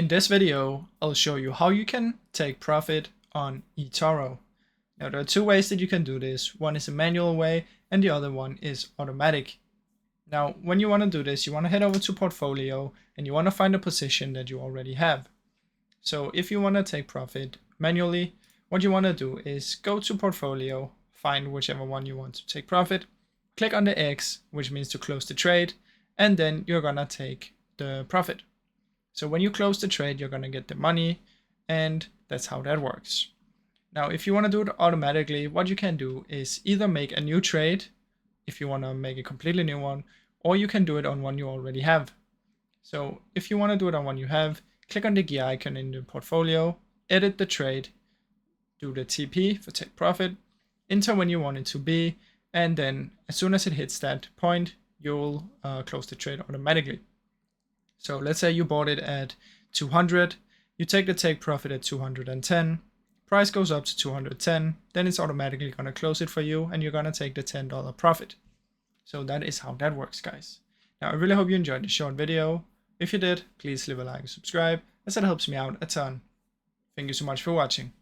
In this video, I'll show you how you can take profit on eToro. Now there are two ways that you can do this. One is a manual way and the other one is automatic. Now when you want to do this, you want to head over to portfolio and you want to find a position that you already have. So if you want to take profit manually, what you want to do is go to portfolio, find whichever one you want to take profit, click on the X, which means to close the trade, and then you're gonna take the profit. So when you close the trade, you're gonna get the money, and that's how that works. Now, if you want to do it automatically, what you can do is either make a new trade if you want to make a completely new one, or you can do it on one you already have. So if you want to do it on one you have, click on the gear icon in the portfolio, edit the trade, do the TP for take profit, enter when you want it to be, and then as soon as it hits that point, you'll close the trade automatically. So let's say you bought it at 200, you take the take profit at 210, price goes up to 210, then it's automatically going to close it for you and you're going to take the $10 profit. So that is how that works, guys. Now I really hope you enjoyed the short video. If you did, please leave a like and subscribe, as that helps me out a ton. Thank you so much for watching.